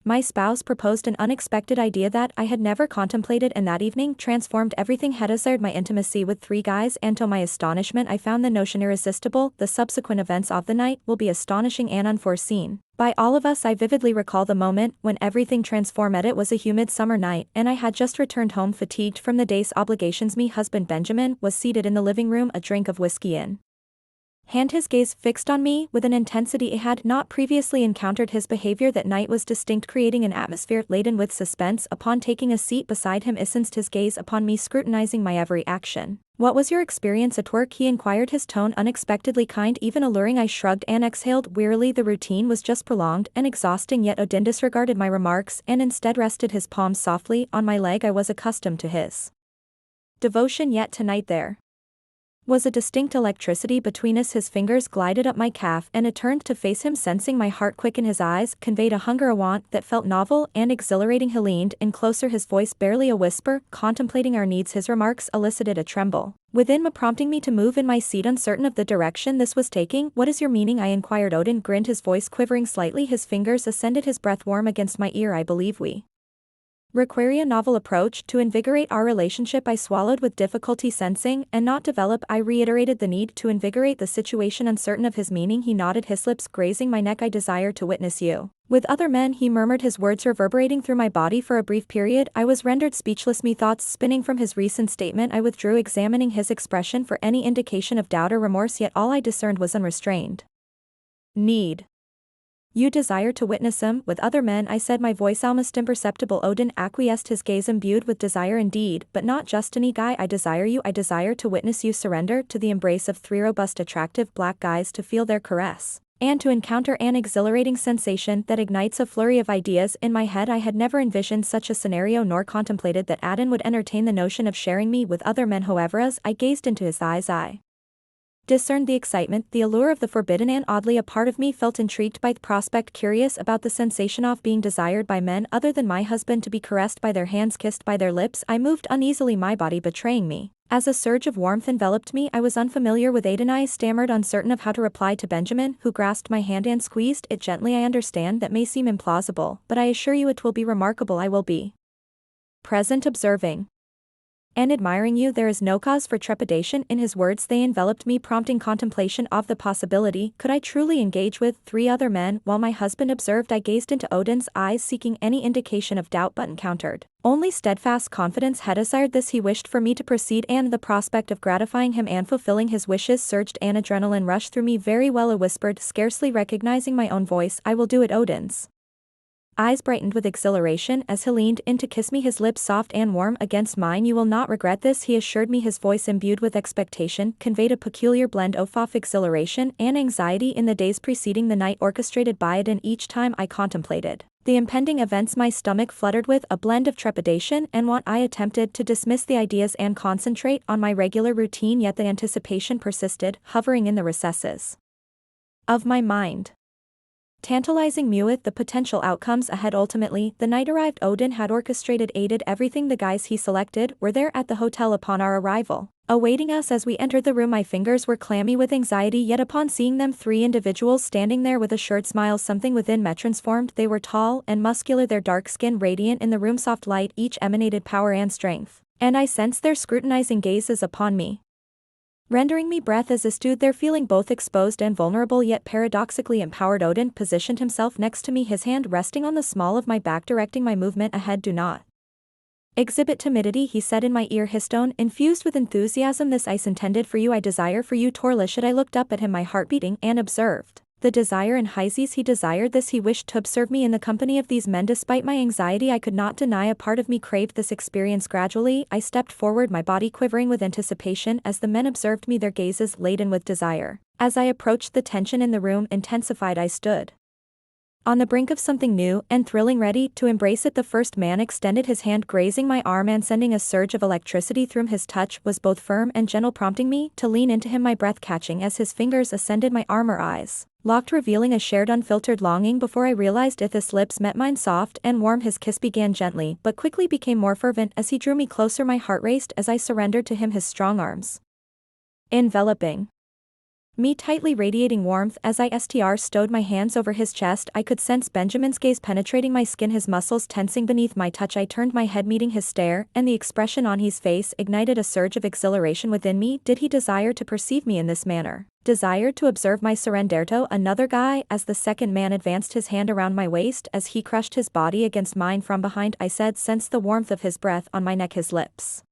My spouse proposed an unexpected idea that I had never contemplated, and that evening transformed everything. Had desired my intimacy with 3 guys, and to my astonishment I found the notion irresistible. The subsequent events of the night will be astonishing and unforeseen by all of us. I vividly recall the moment when everything transformed. It was a humid summer night, and I had just returned home fatigued from the day's obligations. My husband Benjamin was seated in the living room, a drink of whiskey in hand, his gaze fixed on me with an intensity I had not previously encountered. His behavior that night was distinct, creating an atmosphere laden with suspense. Upon taking a seat beside him, he sensed his gaze upon me, scrutinizing my every action. "What was your experience at work?" he inquired, his tone unexpectedly kind, even alluring. I shrugged and exhaled wearily. The routine was just prolonged and exhausting, yet Odin disregarded my remarks and instead rested his palms softly on my leg. I was accustomed to his devotion, yet tonight there was a distinct electricity between us. His fingers glided up my calf, and I turned to face him, sensing my heart quicken. His eyes conveyed a hunger, a want that felt novel and exhilarating. He leaned in closer, his voice barely a whisper, contemplating our needs. His remarks elicited a tremble within me, prompting me to move in my seat, uncertain of the direction this was taking. "What is your meaning?" I inquired. Odin grinned, his voice quivering slightly. His fingers ascended, his breath warm against my ear. "I believe we require a novel approach to invigorate our relationship." I swallowed with difficulty, sensing and not develop. I reiterated the need to invigorate the situation, uncertain of his meaning. He nodded, his lips grazing my neck. "I desire to witness you with other men," he murmured, his words reverberating through my body. For a brief period I was rendered speechless, me thoughts spinning from his recent statement. I withdrew, examining his expression for any indication of doubt or remorse, yet all I discerned was unrestrained need. "You desire to witness him with other men," I said, my voice almost imperceptible. Odin acquiesced, his gaze imbued with desire. "Indeed, but not just any guy. I desire to witness you surrender to the embrace of 3 robust attractive black guys, to feel their caress, and to encounter an exhilarating sensation that ignites a flurry of ideas in my head." I had never envisioned such a scenario, nor contemplated that Adin would entertain the notion of sharing me with other men. However, as I gazed into his eyes, I discerned the excitement, the allure of the forbidden, and oddly a part of me felt intrigued by the prospect, curious about the sensation of being desired by men other than my husband, to be caressed by their hands, kissed by their lips. I moved uneasily, my body betraying me as a surge of warmth enveloped me. I was unfamiliar with Aiden. I stammered, uncertain of how to reply to Benjamin, who grasped my hand and squeezed it gently. "I understand that may seem implausible, but I assure you it will be remarkable. I will be present, observing and admiring you. There is no cause for trepidation." In his words, they enveloped me, prompting contemplation of the possibility. Could I truly engage with 3 other men while my husband observed? I gazed into Odin's eyes, seeking any indication of doubt, but encountered only steadfast confidence. Had desired this, he wished for me to proceed, and the prospect of gratifying him and fulfilling his wishes surged. An adrenaline rushed through me. "Very well," I whispered, scarcely recognizing my own voice. "I will do it." Odin's eyes brightened with exhilaration as he leaned in to kiss me, his lips soft and warm against mine. "You will not regret this," he assured me, his voice imbued with expectation conveyed a peculiar blend of exhilaration and anxiety. In the days preceding the night orchestrated by it, and each time I contemplated the impending events, my stomach fluttered with a blend of trepidation and want. I attempted to dismiss the ideas and concentrate on my regular routine, yet the anticipation persisted, hovering in the recesses of my mind, tantalizing me with the potential outcomes ahead. Ultimately, the night arrived. Odin had aided everything. The guys he selected were there at the hotel upon our arrival, awaiting us. As we entered the room, my fingers were clammy with anxiety, yet upon seeing them, 3 individuals standing there with assured smiles, something within me transformed. They were tall and muscular, their dark skin radiant in the room's soft light. Each emanated power and strength, and I sensed their scrutinizing gazes upon me, rendering me breath as I stood there, feeling both exposed and vulnerable, yet paradoxically empowered. Odin positioned himself next to me, his hand resting on the small of my back, directing my movement ahead. "Do not exhibit timidity," he said in my ear, his tone infused with enthusiasm. "This ice intended for you. I desire for you Torlished." I looked up at him, my heart beating, and observed the desire in his eyes. He desired this. He wished to observe me in the company of these men. Despite my anxiety, I could not deny a part of me craved this experience. Gradually, I stepped forward, my body quivering with anticipation as the men observed me, their gazes laden with desire. As I approached, the tension in the room intensified. I stood on the brink of something new and thrilling, ready to embrace it. The first man extended his hand, grazing my arm and sending a surge of electricity through him. His touch was both firm and gentle, prompting me to lean into him, my breath catching as his fingers ascended my arm. Our eyes locked, revealing a shared unfiltered longing. Before I realized it, his lips met mine, soft and warm. His kiss began gently, but quickly became more fervent. As he drew me closer, my heart raced as I surrendered to him, his strong arms enveloping Me tightly radiating warmth as I stowed my hands over his chest. I could sense Benjamin's gaze penetrating my skin, his muscles tensing beneath my touch. I turned my head meeting his stare, and the expression on his face ignited a surge of exhilaration within me. Did he desire to perceive me in this manner? Desired to observe my surrender? Another guy, as the second man advanced his hand around my waist as he crushed his body against mine from behind. I said, sensed the warmth of his breath on my neck, his lips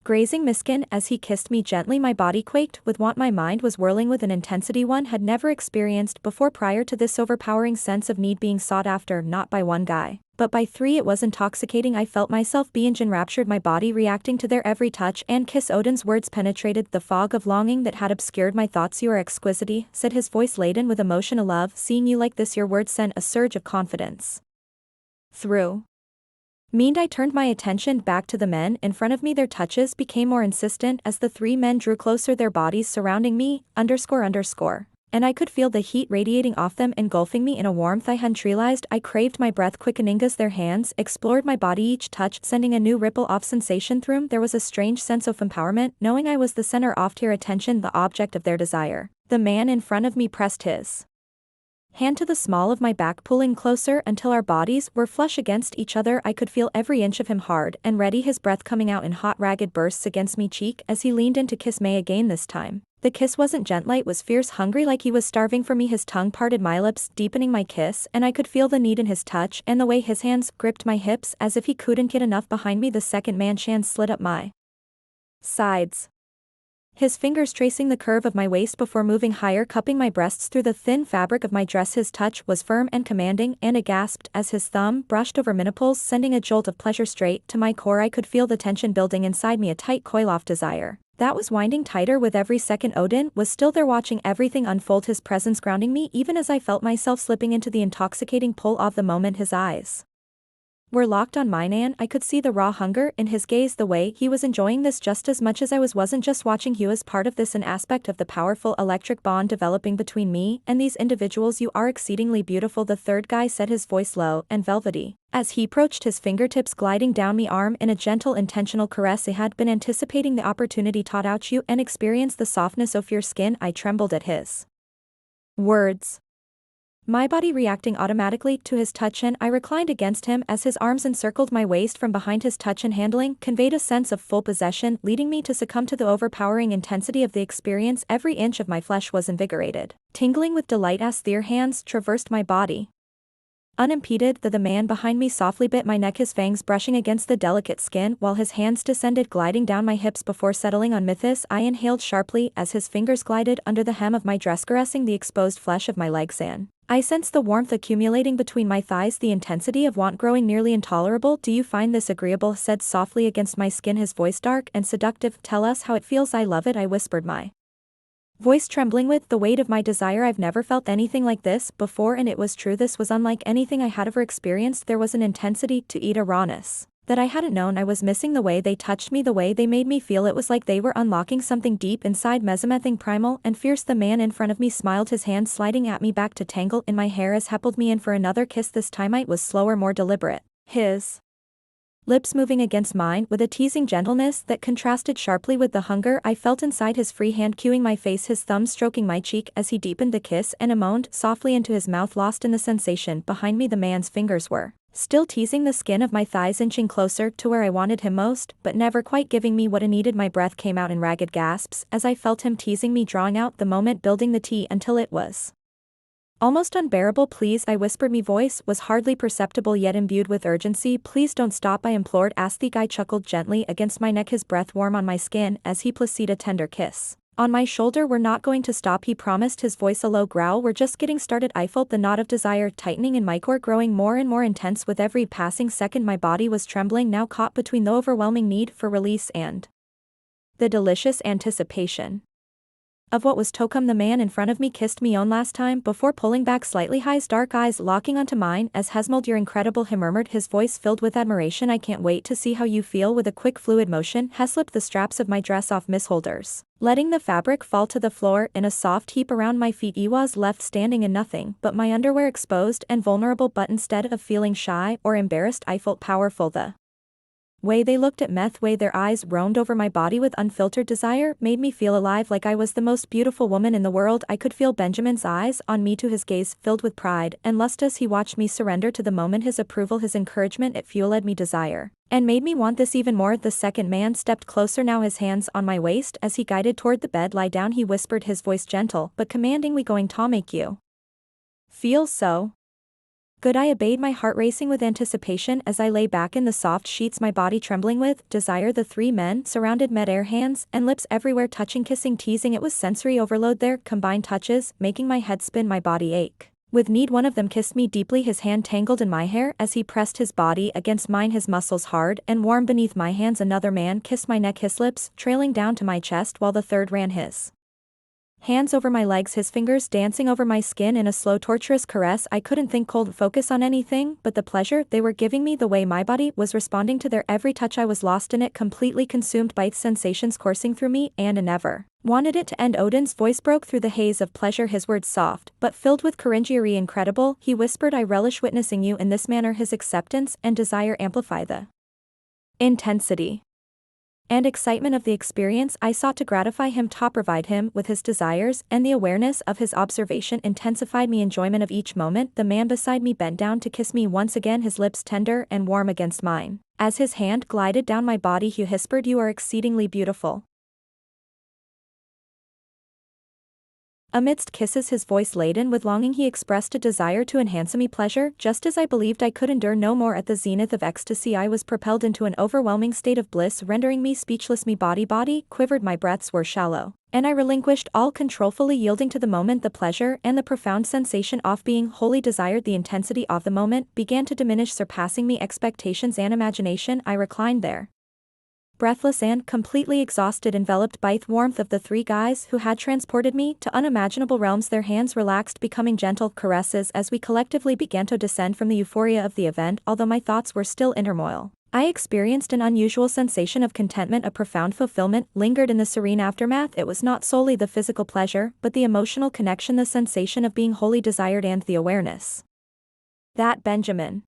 grazing my skin as he kissed me gently. My body quaked with want. My mind was whirling with an intensity one had never experienced before. Prior to this overpowering sense of need being sought after not by one guy, but by three, it was intoxicating. I felt myself be enraptured, my body reacting to their every touch and kiss. Odin's words penetrated the fog of longing that had obscured my thoughts. You are exquisite, said his voice laden with emotion. I love seeing you like this. Your words sent a surge of confidence through I turned my attention back to the men in front of me. Their touches became more insistent as the three men drew closer, their bodies surrounding me, and I could feel the heat radiating off them, engulfing me in a warmth I hadn't realized. I craved my breath quickening as their hands explored my body, each touch sending a new ripple of sensation through me. There was a strange sense of empowerment, knowing I was the center of their attention, the object of their desire. The man in front of me pressed his hand to the small of my back, pulling closer until our bodies were flush against each other. I could feel every inch of him hard and ready, his breath coming out in hot ragged bursts against me cheek as he leaned in to kiss me again. This time, the kiss wasn't gentle, it was fierce, hungry, like he was starving for me. His tongue parted my lips, deepening my kiss, and I could feel the need in his touch and the way his hands gripped my hips as if he couldn't get enough. Behind me, the second man's hands slid up my sides, his fingers tracing the curve of my waist before moving higher, cupping my breasts through the thin fabric of my dress. His touch was firm and commanding, and I gasped as his thumb brushed over my nipples, sending a jolt of pleasure straight to my core. I could feel the tension building inside me, a tight coil of desire that was winding tighter with every second. Odin was still there, watching everything unfold, his presence grounding me even as I felt myself slipping into the intoxicating pull of the moment. His eyes were locked on mine, and I could see the raw hunger in his gaze, the way he was enjoying this just as much as I was. Wasn't just watching, he was part of this, an aspect of the powerful electric bond developing between me and these individuals. You are exceedingly beautiful, the third guy said, his voice low and velvety, as he approached, his fingertips gliding down my arm in a gentle, intentional caress. I had been anticipating the opportunity to touch you and experience the softness of your skin. I trembled at his words, my body reacting automatically to his touch, and I reclined against him as his arms encircled my waist from behind. His touch and handling conveyed a sense of full possession, leading me to succumb to the overpowering intensity of the experience. Every inch of my flesh was invigorated, tingling with delight as their hands traversed my body unimpeded. The man behind me softly bit my neck, his fangs brushing against the delicate skin while his hands descended, gliding down my hips before settling on Mythis. I inhaled sharply as his fingers glided under the hem of my dress, caressing the exposed flesh of my legs, and I sensed the warmth accumulating between my thighs, the intensity of want growing nearly intolerable. Do you find this agreeable? Said softly against my skin, his voice dark and seductive. Tell us how it feels. I love it, I whispered, my voice trembling with the weight of my desire. I've never felt anything like this before, and it was true. This was unlike anything I had ever experienced. There was an intensity to it, a rawness that I hadn't known. I was missing the way they touched me, the way they made me feel. It was like they were unlocking something deep inside, mesomething, primal and fierce. The man in front of me smiled, his hand sliding at me back to tangle in my hair as he pulled me in for another kiss. This time it was slower, more deliberate, his lips moving against mine with a teasing gentleness that contrasted sharply with the hunger I felt inside, his free hand cueing my face, his thumb stroking my cheek as he deepened the kiss, and I moaned softly into his mouth, lost in the sensation. Behind me, the man's fingers were still teasing the skin of my thighs, inching closer to where I wanted him most, but never quite giving me what I needed. My breath came out in ragged gasps as I felt him teasing me, drawing out the moment, building the tea until it was almost unbearable. Please, I whispered. My voice was hardly perceptible yet imbued with urgency. Please don't stop, I implored. As the guy chuckled gently against my neck, his breath warm on my skin as he placed a tender kiss on my shoulder. We're not going to stop, he promised, his voice a low growl. We're just getting started. I felt the knot of desire tightening in my core, growing more and more intense with every passing second. My body was trembling, now caught between the overwhelming need for release and the delicious anticipation of what was to come. The man in front of me kissed me on last time before pulling back slightly, his dark eyes locking onto mine as Hesmold, you're incredible, he murmured, his voice filled with admiration. I can't wait to see how you feel. With a quick fluid motion, he slipped the straps of my dress off Miss Holders, letting the fabric fall to the floor in a soft heap around my feet. I was left standing in nothing but my underwear, exposed and vulnerable, but instead of feeling shy or embarrassed, I felt powerful. The Way they looked at meth, way their eyes roamed over my body with unfiltered desire, made me feel alive like I was the most beautiful woman in the world. I could feel Benjamin's eyes on me, to his gaze filled with pride and lust as he watched me surrender to the moment. His approval, his encouragement, it fueled me desire and made me want this even more. The second man stepped closer, now his hands on my waist as he guided toward the bed. Lie down, he whispered, his voice gentle but commanding. We going to make you feel so good. I obeyed, my heart racing with anticipation as I lay back in the soft sheets, my body trembling with desire. The three men surrounded mid-air, hands and lips everywhere, touching, kissing, teasing. It was sensory overload, their combined touches making my head spin, my body ache with need. One of them kissed me deeply, his hand tangled in my hair as he pressed his body against mine, his muscles hard and warm beneath my hands. Another man kissed my neck, his lips trailing down to my chest, while the third ran his hands over my legs, his fingers dancing over my skin in a slow, torturous caress. I couldn't think, cold focus on anything but the pleasure they were giving me, the way my body was responding to their every touch. I was lost in it, completely consumed by its sensations coursing through me, and I never wanted it to end. Odin's voice broke through the haze of pleasure, his words soft but filled with cringery. Incredible, he whispered, I relish witnessing you in this manner. His acceptance and desire amplify the intensity and excitement of the experience. I sought to gratify him, to provide him with his desires, and the awareness of his observation intensified me enjoyment of each moment. The man beside me bent down to kiss me once again, his lips tender and warm against mine. As his hand glided down my body, he whispered, you are exceedingly beautiful. Amidst kisses, his voice laden with longing, he expressed a desire to enhance me pleasure. Just as I believed I could endure no more, at the zenith of ecstasy I was propelled into an overwhelming state of bliss, rendering me speechless. Me body quivered, my breaths were shallow, and I relinquished all control, fully yielding to the moment. The pleasure and the profound sensation of being wholly desired, the intensity of the moment began to diminish, surpassing me expectations and imagination. I reclined there, breathless and completely exhausted, enveloped by the warmth of the three guys who had transported me to unimaginable realms. Their hands relaxed, becoming gentle caresses as we collectively began to descend from the euphoria of the event. Although my thoughts were still in turmoil, I experienced an unusual sensation of contentment, a profound fulfillment lingered in the serene aftermath. It was not solely the physical pleasure, but the emotional connection, the sensation of being wholly desired, and the awareness that Benjamin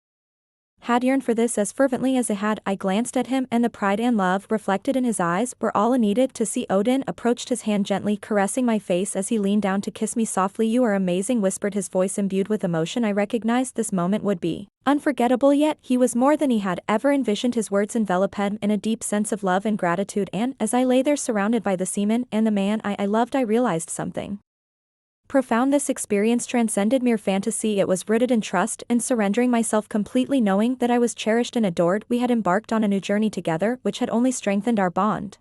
had yearned for this as fervently as I had. I glanced at him, and the pride and love reflected in his eyes were all I needed to see. Odin approached, his hand gently caressing my face as he leaned down to kiss me softly. You are amazing, whispered, his voice imbued with emotion. I recognized this moment would be unforgettable, yet he was more than he had ever envisioned. His words enveloped him in a deep sense of love and gratitude, and as I lay there surrounded by the seaman and the man I loved, I realized something profound. This experience transcended mere fantasy. It was rooted in trust and surrendering myself completely, knowing that I was cherished and adored. We had embarked on a new journey together, which had only strengthened our bond.